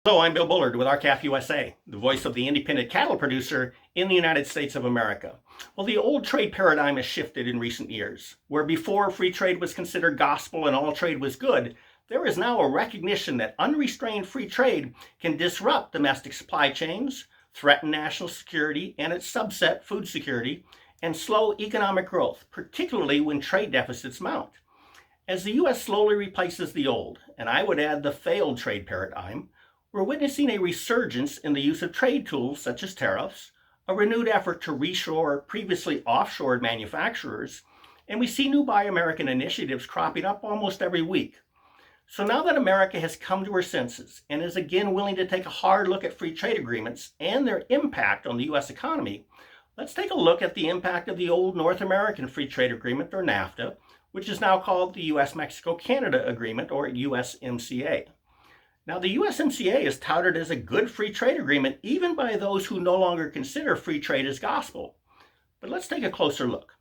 Hello, I'm Bill Bullard with R-CALF USA, the voice of the independent cattle producer in the United States of America. Well, the old trade paradigm has shifted in recent years. Where before free trade was considered gospel and all trade was good, there is now a recognition that unrestrained free trade can disrupt domestic supply chains, threaten national security and its subset, food security, and slow economic growth, particularly when trade deficits mount. As the U.S. slowly replaces the old, and I would add the failed trade paradigm, we're witnessing a resurgence in the use of trade tools such as tariffs, a renewed effort to reshore previously offshored manufacturers, and we see new Buy American initiatives cropping up almost every week. So now that America has come to her senses and is again willing to take a hard look at free trade agreements and their impact on the U.S. economy, let's take a look at the impact of the old North American Free Trade Agreement, or NAFTA, which is now called the U.S.-Mexico-Canada Agreement, or USMCA. Now, the USMCA is touted as a good free trade agreement even by those who no longer consider free trade as gospel. But let's take a closer look.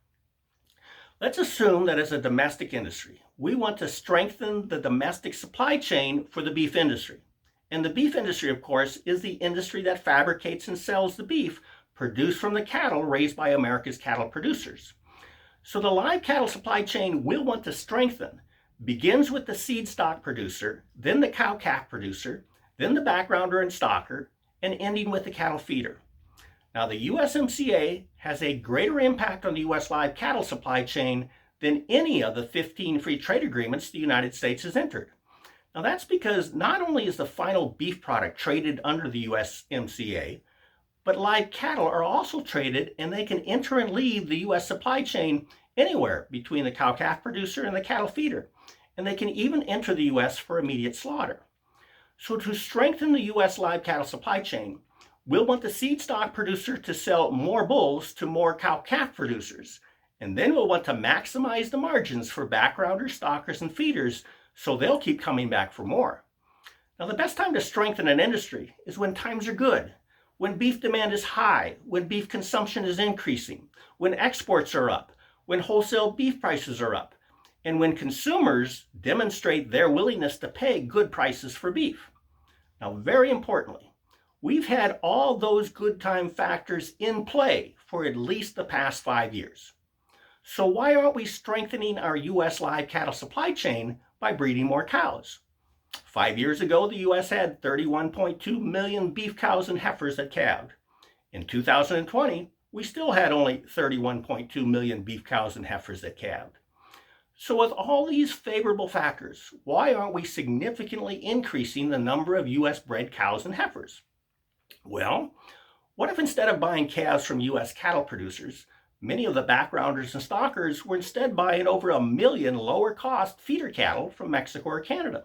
Let's assume that as a domestic industry, we want to strengthen the domestic supply chain for the beef industry. And the beef industry, of course, is the industry that fabricates and sells the beef produced from the cattle raised by America's cattle producers. So the live cattle supply chain we'll want to strengthen begins with the seed stock producer, then the cow-calf producer, then the backgrounder and stocker, and ending with the cattle feeder. Now, the USMCA has a greater impact on the U.S. live cattle supply chain than any of the 15 free trade agreements the United States has entered. Now, that's because not only is the final beef product traded under the USMCA, but live cattle are also traded and they can enter and leave the U.S. supply chain anywhere between the cow-calf producer and the cattle feeder, and they can even enter the U.S. for immediate slaughter. So to strengthen the U.S. live cattle supply chain, we'll want the seed stock producer to sell more bulls to more cow-calf producers, and then we'll want to maximize the margins for backgrounders, stockers, and feeders so they'll keep coming back for more. Now, the best time to strengthen an industry is when times are good, when beef demand is high, when beef consumption is increasing, when exports are up, when wholesale beef prices are up, and when consumers demonstrate their willingness to pay good prices for beef. Now, very importantly, we've had all those good time factors in play for at least the past 5 years. So why aren't we strengthening our U.S. live cattle supply chain by breeding more cows? 5 years ago, the U.S. had 31.2 million beef cows and heifers that calved. In 2020, we still had only 31.2 million beef cows and heifers that calved. So with all these favorable factors, why aren't we significantly increasing the number of U.S. bred cows and heifers? Well, what if instead of buying calves from U.S. cattle producers, many of the backgrounders and stockers were instead buying over 1 million lower cost feeder cattle from Mexico or Canada?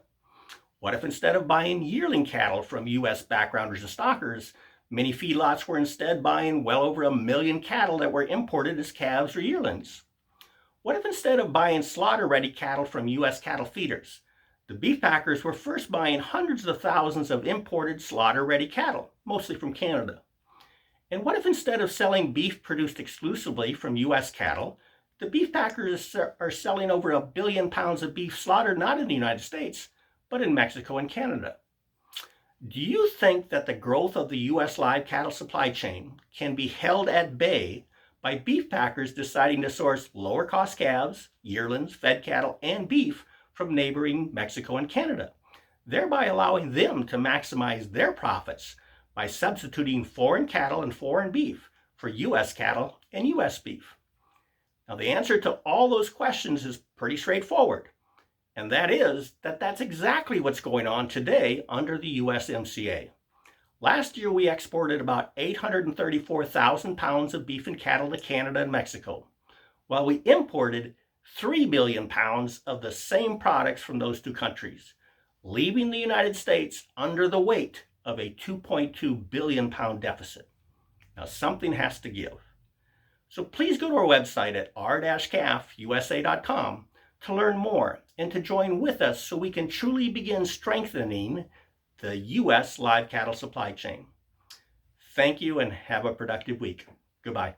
What if instead of buying yearling cattle from U.S. backgrounders and stockers, many feedlots were instead buying well over 1 million cattle that were imported as calves or yearlings? What if instead of buying slaughter-ready cattle from U.S. cattle feeders, the beef packers were first buying hundreds of thousands of imported slaughter-ready cattle, mostly from Canada? And what if instead of selling beef produced exclusively from U.S. cattle, the beef packers are selling over 1 billion pounds of beef slaughtered not in the United States, but in Mexico and Canada? Do you think that the growth of the U.S. live cattle supply chain can be held at bay by beef packers deciding to source lower cost calves, yearlings, fed cattle, and beef from neighboring Mexico and Canada, thereby allowing them to maximize their profits by substituting foreign cattle and foreign beef for U.S. cattle and U.S. beef? Now, the answer to all those questions is pretty straightforward, and that is that that's exactly what's going on today under the USMCA. Last year, we exported about 834,000 pounds of beef and cattle to Canada and Mexico, while we imported 3 billion pounds of the same products from those two countries, leaving the United States under the weight of a 2.2 billion pound deficit. Now, something has to give. So please go to our website at r-calfusa.com to learn more and to join with us so we can truly begin strengthening the U.S. live cattle supply chain. Thank you and have a productive week. Goodbye.